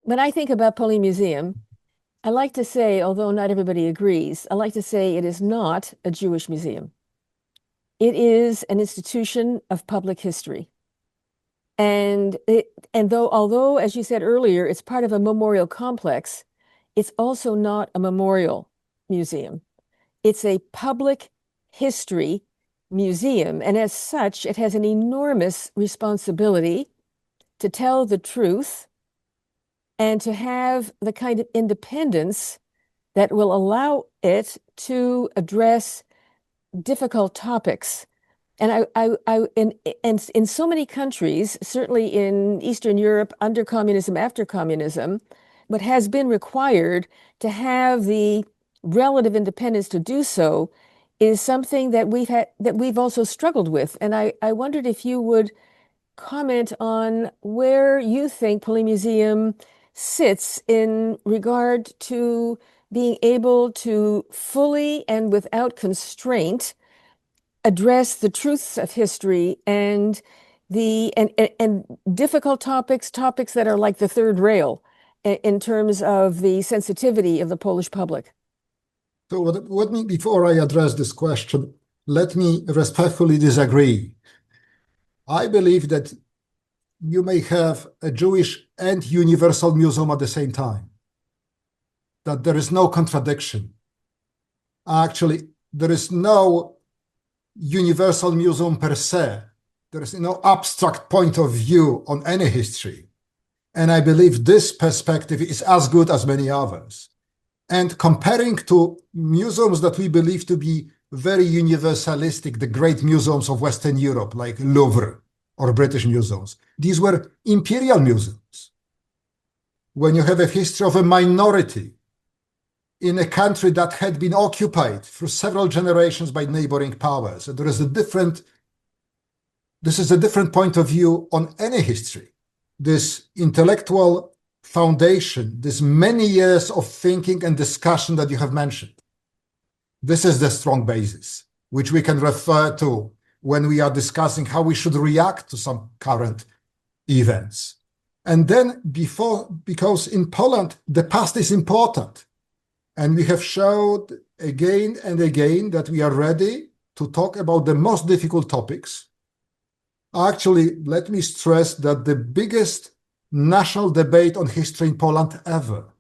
When I think about POLIN Museum, I like to say, although not everybody agrees, I like to say it is not a Jewish museum. It is an institution of public history. Although, as you said earlier, it's part of a memorial complex, it's also not a memorial museum. It's a public history museum, and as such, it has an enormous responsibility to tell the truth and to have the kind of independence that will allow it to address difficult topics. And in so many countries, certainly in Eastern Europe, under communism, after communism, what has been required to have the relative independence to do so is something that we've also struggled with. And I wondered if you would comment on where you think POLIN Museum sits in regard to being able to fully and without constraint address the truths of history and difficult topics that are like the third rail in terms of the sensitivity of the Polish public. So before I address this question, let me respectfully disagree. I believe that you may have a Jewish and universal museum at the same time, that there is no contradiction. Actually, there is no universal museum per se. There is no abstract point of view on any history. And I believe this perspective is as good as many others. And comparing to museums that we believe to be very universalistic, the great museums of Western Europe, like Louvre or British museums, these were imperial museums. When you have a history of a minority in a country that had been occupied for several generations by neighboring powers, and this is a different point of view on any history. This intellectual foundation, this many years of thinking and discussion that you have mentioned, this is the strong basis, which we can refer to when we are discussing how we should react to some current events. And then because in Poland, the past is important. And we have showed again and again that we are ready to talk about the most difficult topics. Actually, let me stress that the biggest national debate on history in Poland ever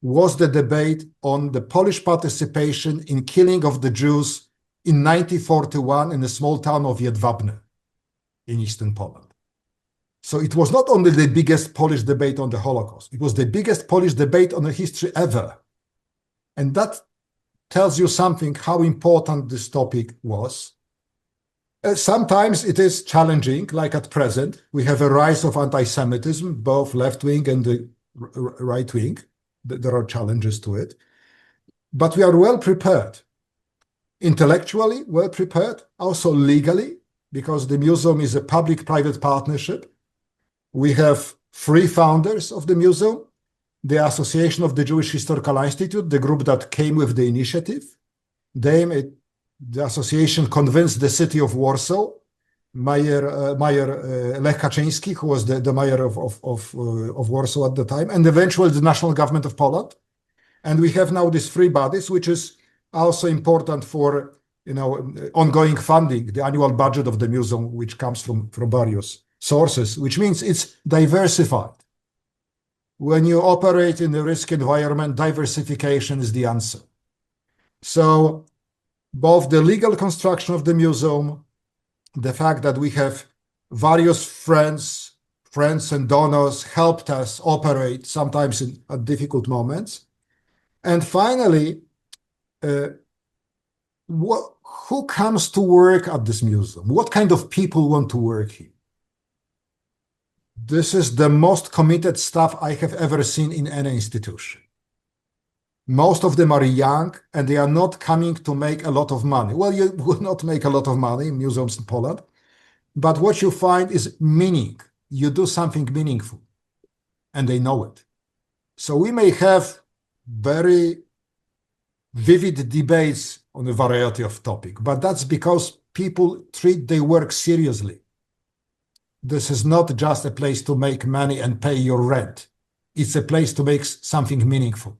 was the debate on the Polish participation in killing of the Jews in 1941 in the small town of Jedwabne in eastern Poland. So it was not only the biggest Polish debate on the Holocaust, it was the biggest Polish debate on the history ever. And that tells you something how important this topic was. Sometimes it is challenging, like at present. We have a rise of anti-Semitism, both left-wing and the right-wing. There are challenges to it. But we are well prepared, intellectually well prepared, also legally, because the museum is a public-private partnership. We have 3 founders of the museum: the Association of the Jewish Historical Institute, the group that came with the initiative. The association convinced the city of Warsaw, Mayor Lech Kaczyński, who was the mayor of Warsaw at the time, and eventually the national government of Poland. And we have now these 3 bodies, which is also important for ongoing funding, the annual budget of the museum, which comes from various sources, which means it's diversified. When you operate in a risk environment, diversification is the answer. So both the legal construction of the museum, the fact that we have various friends and donors helped us operate sometimes at difficult moments. And finally, who comes to work at this museum? What kind of people want to work here? This is the most committed staff I have ever seen in any institution. Most of them are young, and they are not coming to make a lot of money. Well, you will not make a lot of money in museums in Poland, but what you find is meaning. You do something meaningful, and they know it. So we may have very vivid debates on a variety of topics, but that's because people treat their work seriously. This is not just a place to make money and pay your rent. it's a place to make something meaningful.